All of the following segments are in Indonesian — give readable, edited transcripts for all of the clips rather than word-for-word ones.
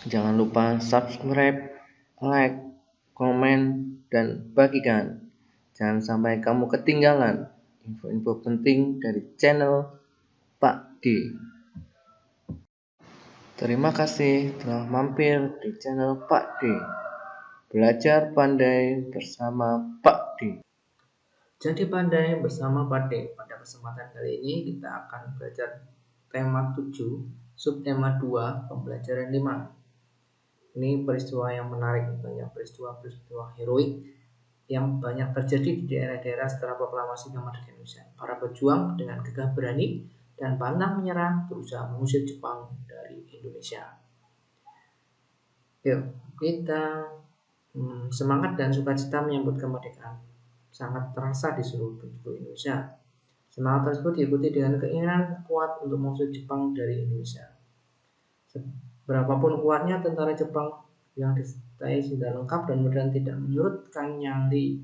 Jangan lupa subscribe, like, komen, dan bagikan. Jangan sampai kamu ketinggalan info-info penting dari channel Pak D. Terima kasih telah mampir di channel Pak D. Belajar pandai bersama Pak D. Jadi pandai bersama Pak D. Pada kesempatan kali ini kita akan belajar tema 7, subtema 2, pembelajaran 5. Ini peristiwa yang menarik, banyak peristiwa heroik yang banyak terjadi di daerah-daerah setelah proklamasi kemerdekaan Indonesia. Para pejuang dengan gagah berani dan pantang menyerah berusaha mengusir Jepang dari Indonesia. Yuk, kita semangat dan sukacita menyambut kemerdekaan sangat terasa di seluruh penjuru Indonesia. Semangat tersebut diikuti dengan keinginan kuat untuk mengusir Jepang dari Indonesia. Berapapun kuatnya tentara Jepang yang disertai senjata lengkap dan modern tidak menyurutkan nyali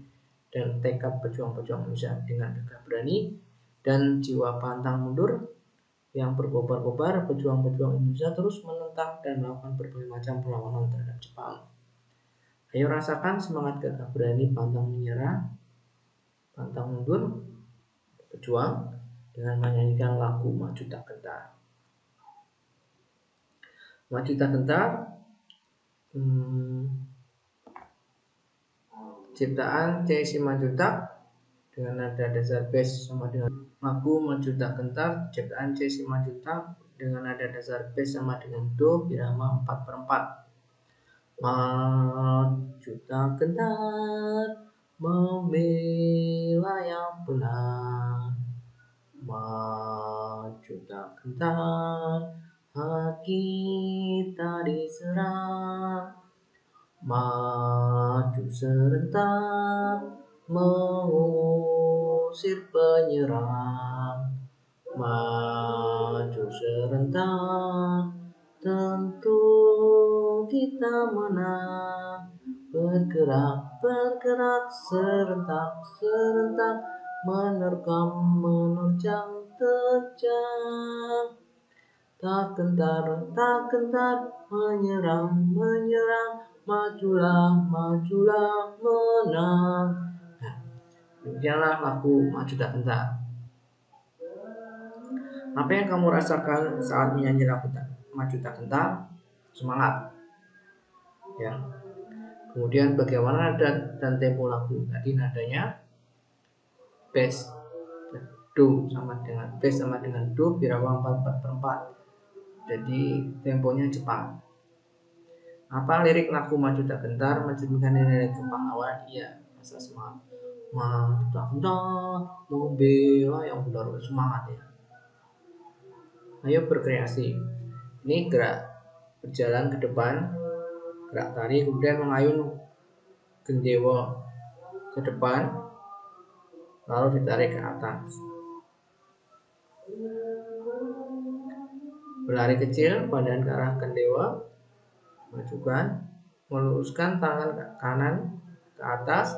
dan tekad pejuang-pejuang Indonesia dengan gagah berani dan jiwa pantang mundur yang berkobar-kobar. Pejuang-pejuang Indonesia terus menentang dan melakukan berbagai macam perlawanan terhadap Jepang. Ayo rasakan semangat gagah berani, pantang menyerah, pantang mundur pejuang dengan menyanyikan lagu Maju Tak Gentar. Maju Tak Gentar ciptaan C. Simanjuntak dengan nada dasar bass sama dengan lagu Maju Tak Gentar ciptaan C. Simanjuntak dengan nada dasar bass sama dengan do irama 4/4. Maju tak gentar membela yang benar, maju tak gentar hak kita diserang, maju serentak mengusir penyerang, maju serentak tentu kita menang. Bergerak, bergerak serentak, serentak menerkam, menerjang, terjang. Tak gentar, menyerang, menyerang, majulah, majulah, menang. Nah, demikianlah lagu Maju Tak Gentar. Apa yang kamu rasakan saat menyanyi lagu Maju Tak Gentar? Semangat, ya. Kemudian bagaimana nada dan tempo lagu? Tadi nadanya bass, do sama dengan bass sama dengan do irama 4/4. Jadi temponya cepat. Apa lirik lagu Maju Tak Gentar mencerminkan nilai Jepang awal? Iya, rasa semangat. Maju tak gentar, membela yang benar, semangat ya. Ayo berkreasi. Ini gerak berjalan ke depan, gerak tari, kemudian mengayun gendewa ke depan, lalu ditarik ke atas. Berlari kecil, badan ke arah gendewa, majukan, meluruskan tangan kanan ke atas,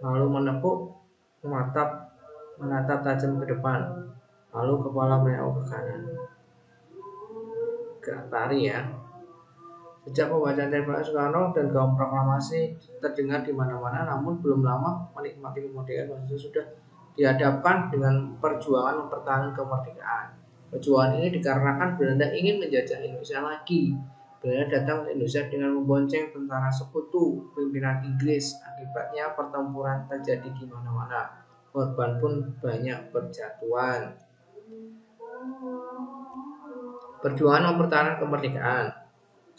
lalu menepuk, menatap tajam ke depan, lalu kepala menengok ke kanan. Gerak tari ya. Sejak pembacaan Tembak Soekarno dan gaung proklamasi terdengar di mana-mana, namun belum lama menikmati kemerdekaan sudah dihadapkan dengan perjuangan mempertahankan kemerdekaan. Perjuangan ini dikarenakan Belanda ingin menjajah Indonesia lagi. Belanda datang ke Indonesia dengan membonceng tentara sekutu pimpinan Inggris. Akibatnya pertempuran terjadi di mana-mana. Korban pun banyak berjatuhan. Perjuangan mempertahankan kemerdekaan.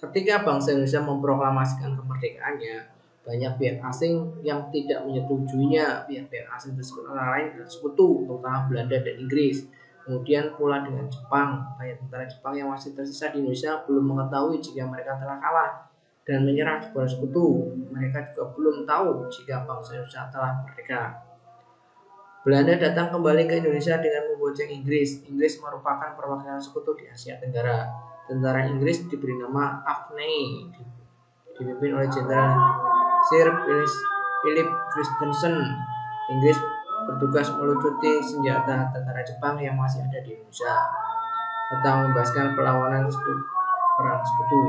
Ketika bangsa Indonesia memproklamasikan kemerdekaannya, banyak pihak asing yang tidak menyetujuinya. Pihak-pihak asing tersebut antara lain adalah sekutu, terutama Belanda dan Inggris. Kemudian pula dengan Jepang. Banyak tentara Jepang yang masih tersisa di Indonesia belum mengetahui jika mereka telah kalah dan menyerah kepada sekutu. Mereka juga belum tahu jika bangsa Indonesia telah merdeka. Belanda datang kembali ke Indonesia dengan membonceng Inggris. Inggris merupakan perwakilan sekutu di Asia Tenggara. Tentara Inggris diberi nama Afghani, dipimpin oleh Jenderal Sir Philip Christensen. Inggris bertugas melucuti senjata tentara Jepang yang masih ada di Indonesia serta membebaskan perlawanan perang sekutu.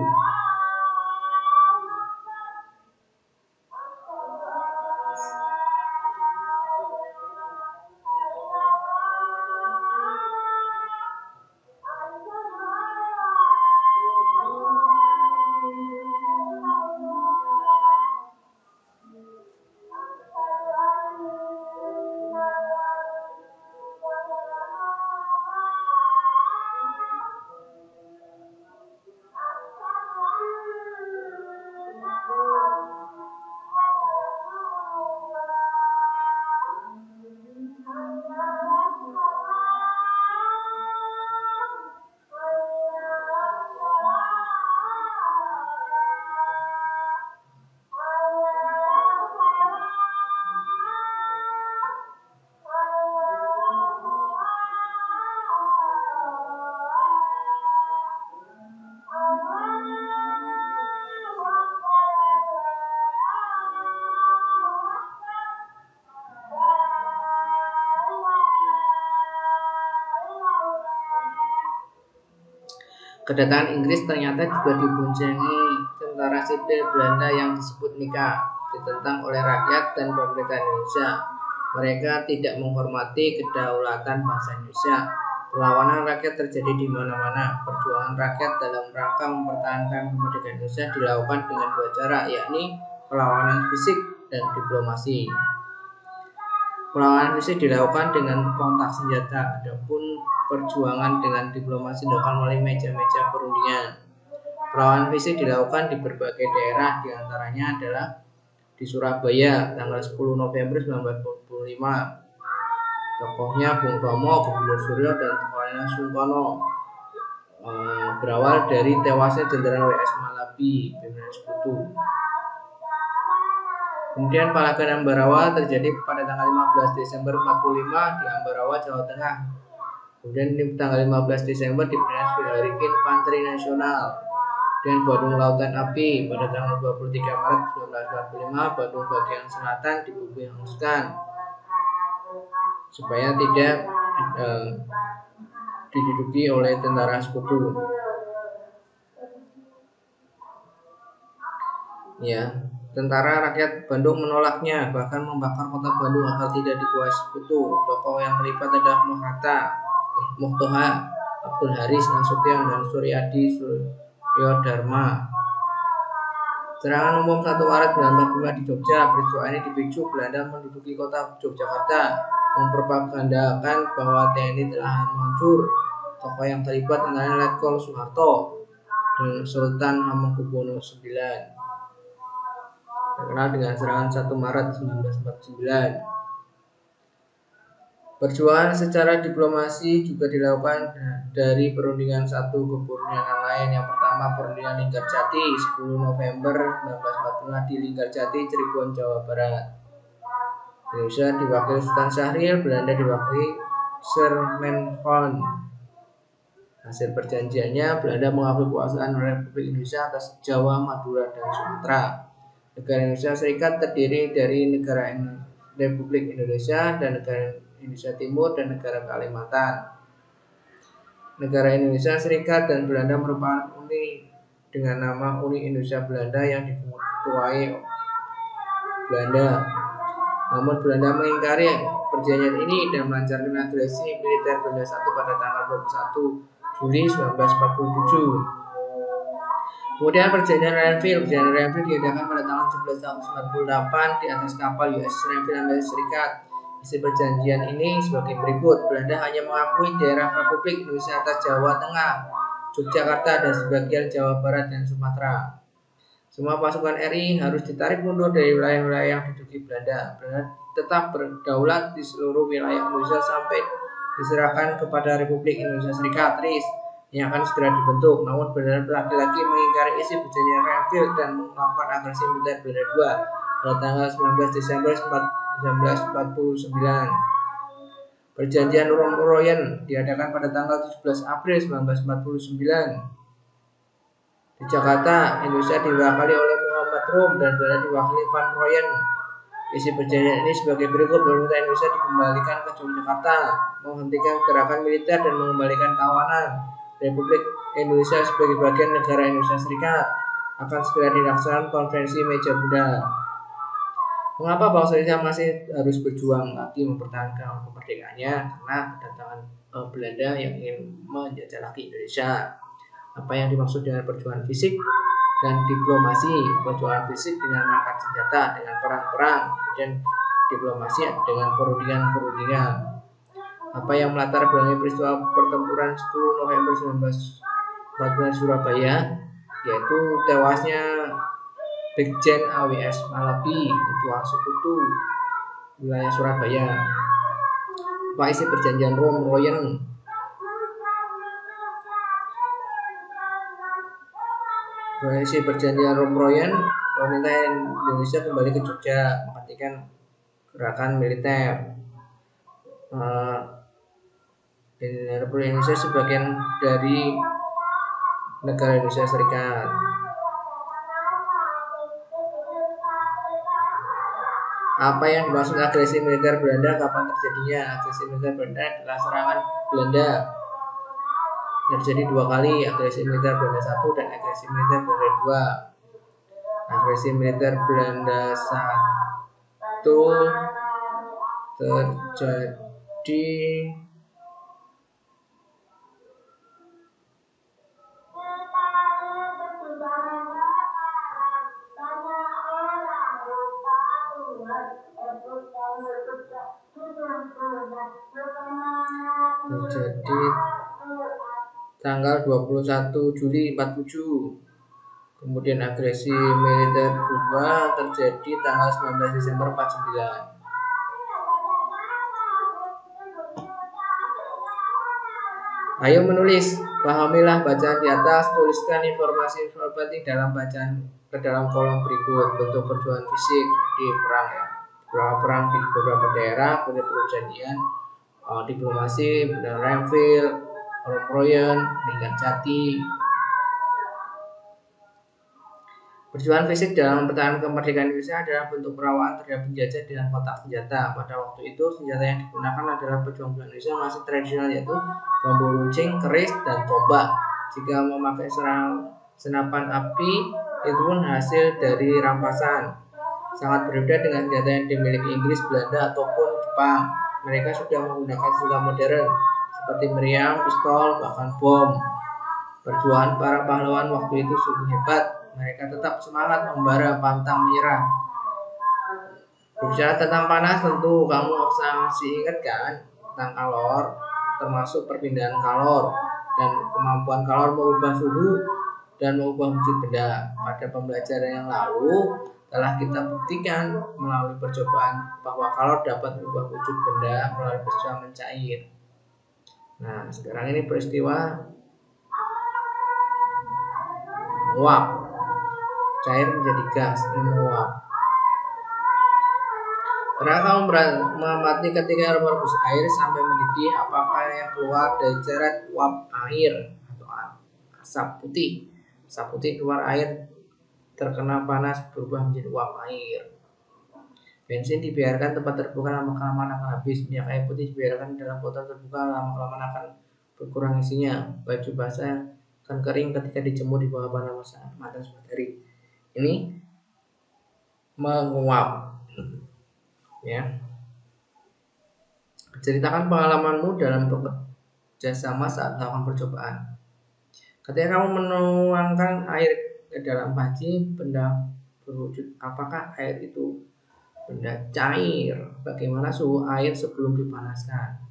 Kedatangan Inggris ternyata juga diboncengi tentara sipil Belanda yang disebut Nika, ditentang oleh rakyat dan pemerintah Indonesia. Mereka tidak menghormati kedaulatan bangsa Indonesia. Perlawanan rakyat terjadi di mana-mana. Perjuangan rakyat dalam rangka mempertahankan kemerdekaan Indonesia dilakukan dengan dua cara, yakni perlawanan fisik dan diplomasi. Perlawanan fisik dilakukan dengan kontak senjata, adapun perjuangan dengan diplomasi dilakukan melalui meja-meja perundingan. Perlawanan fisik dilakukan di berbagai daerah, diantaranya adalah di Surabaya tanggal 10 November 1945. Tokohnya Bung Tomo, Gubernur Suryo, dan tokohnya Sungkono. Berawal dari tewasnya Jenderal W.S. Malabi, pimpinan Sekutu. Kemudian Palagan Ambarawa terjadi pada tanggal 15 Desember 45 di Ambarawa, Jawa Tengah. Kemudian di tanggal 15 Desember di Hari Infanteri Nasional. Dan Bandung Lautan Api pada tanggal 23 Maret 1945, Bandung bagian selatan dibebaskan supaya tidak diduduki oleh tentara sekutu. Ya, tentara rakyat Bandung menolaknya, bahkan membakar kota Bandung agar tidak dikuasai sekutu. Tokoh yang terlibat adalah Muhtoha, Abdul Haris Nasution, dan Suryadi Suryodharma. Serangan umum 1 Maret 1945 di Jogja. Peristiwa ini dipicu Belanda menduduki kota Yogyakarta, mempropagandakan bahwa TNI telah hancur. Tokoh yang terlibat adalah Letkol Soeharto dan Sultan Hamengkubuwono IX, terkenal dengan serangan 1 Maret 1949. Perjuangan secara diplomasi juga dilakukan dari perundingan satu ke perundingan lain. Yang pertama, perundingan Linggarjati 10 November 1945 di Linggarjati, Cirebon, Jawa Barat. Indonesia diwakili Sultan Syahrir, Belanda diwakili Sir Menhon. Hasil perjanjiannya, Belanda mengakui kekuasaan Republik Indonesia atas Jawa, Madura, dan Sumatera. Negara Indonesia Serikat terdiri dari negara Republik Indonesia dan negara Indonesia Timur dan negara Kalimantan. Negara Indonesia Serikat dan Belanda merupakan uni dengan nama Uni Indonesia Belanda yang diketuai Belanda. Namun Belanda mengingkari perjanjian ini dan melancarkan agresi militer Belanda 1 pada tanggal 21 Juli 1947. Kemudian perjanjian Renville diadakan pada tanggal 17 Agustus 1948 di atas kapal USS Renville Amerika Serikat. Isi perjanjian ini sebagai berikut: Belanda hanya mengakui daerah Republik Indonesia atas Jawa Tengah, Yogyakarta, dan sebagian Jawa Barat dan Sumatera. Semua pasukan RI harus ditarik mundur dari wilayah-wilayah yang diduduki Belanda. Belanda tetap berdaulat di seluruh wilayah Indonesia sampai diserahkan kepada Republik Indonesia Serikat (RIS) yang akan segera dibentuk. Namun Belanda lagi-lagi mengingkari isi perjanjian Renville dan melakukan agresi militer Belanda II pada tanggal 19 Desember 1949. Perjanjian Romroyen diadakan pada tanggal 17 April 1949. Di Jakarta, Indonesia diwakili oleh Muhammad Rum dan Belanda diwakili Van Royen. Isi perjanjian ini sebagai berikut: pemerintah Indonesia dikembalikan ke Yogyakarta, menghentikan gerakan militer dan mengembalikan tawanan. Republik Indonesia sebagai bagian negara Indonesia Serikat, akan segera dilaksanakan konferensi meja bundar. Mengapa bangsa Indonesia masih harus berjuang lagi mempertahankan kemerdekaannya? Karena kedatangan Belanda yang ingin menjajah lagi Indonesia. Apa yang dimaksud dengan perjuangan fisik dan diplomasi? Perjuangan fisik dengan mengangkat senjata, dengan perang-perang, dan diplomasi dengan perundingan-perundingan. Apa yang melatar belakangi peristiwa pertempuran 10 November 1945 Surabaya, yaitu tewasnya Brigjen A.W.S. Malabi, ketua sekutu wilayah Surabaya. Apa isi perjanjian Romroyen? Isi perjanjian Romroyen, pemerintah Indonesia kembali ke Jogja, menghentikan gerakan militer. Republik Indonesia sebagian dari negara Indonesia Serikat. Apa yang dimaksud agresi militer Belanda? Kapan terjadinya? Agresi militer Belanda adalah serangan Belanda terjadi 2 kali, agresi militer Belanda 1 dan agresi militer Belanda 2. Agresi militer Belanda 1 terjadi tanggal 21 Juli 47. Kemudian agresi militer 2 terjadi tanggal 19 Desember 49. Ayo menulis, pahamilah bacaan di atas, tuliskan informasi penting dalam bacaan ke dalam kolom berikut. Bentuk perjuangan fisik di perang ya. Perang di beberapa daerah, perjanjian, diplomasi, Renville, Royan, Linggan Jati. Perjuangan fisik dalam mempertahankan kemerdekaan Indonesia adalah bentuk perawakan terhadap penjajah dengan kotak senjata. Pada waktu itu, senjata yang digunakan adalah pejuang Indonesia masih tradisional, yaitu bambu runcing, keris, dan tombak. Jika memakai senapan api, itu pun hasil dari rampasan. Sangat berbeda dengan senjata yang dimiliki Inggris, Belanda, ataupun Jepang. Mereka sudah menggunakan senjata modern seperti meriam, pistol, bahkan bom. Perjuangan para pahlawan waktu itu sungguh hebat. Mereka tetap semangat membara, pantang menyerah. Berbicara tentang panas, tentu kamu masih ingat kan tentang kalor, termasuk perpindahan kalor dan kemampuan kalor mengubah suhu dan mengubah wujud benda. Pada pembelajaran yang lalu telah kita buktikan melalui percobaan bahwa kalor dapat mengubah wujud benda melalui peristiwa mencair. Nah, sekarang ini peristiwa menguap. Cair menjadi gas, menguap. Pernah kamu mengamati ketika merebus air sampai mendidih, apakah yang keluar dari ceret uap air atau asap putih? Asap putih keluar air terkena panas berubah menjadi uap air. Bensin dibiarkan tempat terbuka, lama-kelamaan akan habis. Minyak kayu putih dibiarkan dalam botol terbuka, lama-kelamaan akan berkurang isinya. Baju basah akan kering ketika dijemur di bawah panas matahari. Ini menguap, ya. Ceritakan pengalamanmu dalam bekerja sama saat melakukan percobaan. Ketika kamu menuangkan air ke dalam panci, benda berwujud apakah air itu benda cair? Bagaimana suhu air sebelum dipanaskan?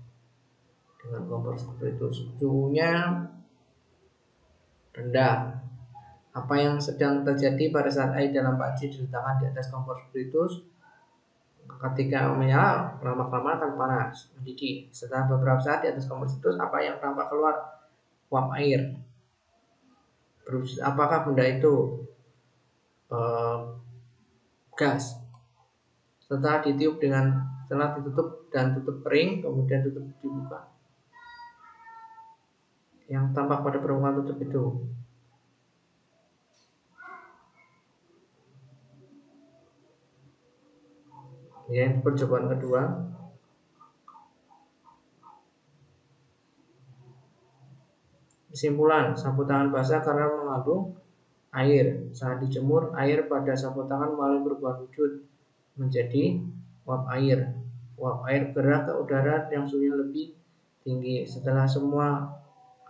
Dengan kompor seperti itu, suhunya rendah. Apa yang sedang terjadi pada saat air dalam panci diletakkan di atas kompor spiritus? Ketika menyala, lama-kelamaan akan panas, mendidih. Setelah beberapa saat di atas kompor spiritus, apa yang tampak keluar? Uap air. Apakah benda itu gas? Setelah ditutup dan tutup kering, kemudian tutup dibuka, yang tampak pada permukaan tutup itu ya. Percobaan kedua, kesimpulan, sapu tangan basah karena mengandung air. Saat dijemur, air pada sapu tangan mulai berubah wujud menjadi uap air. Uap air bergerak ke udara yang suhunya lebih tinggi. Setelah semua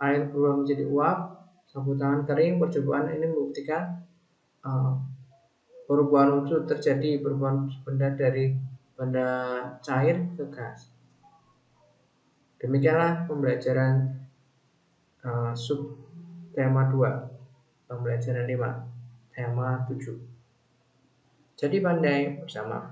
air berubah menjadi uap, sapu tangan kering. Percobaan ini membuktikan perubahan wujud terjadi, perubahan benda dari benda cair ke gas. Demikianlah pembelajaran sub tema 2, pembelajaran 5, tema 7. Jadi pandai bersama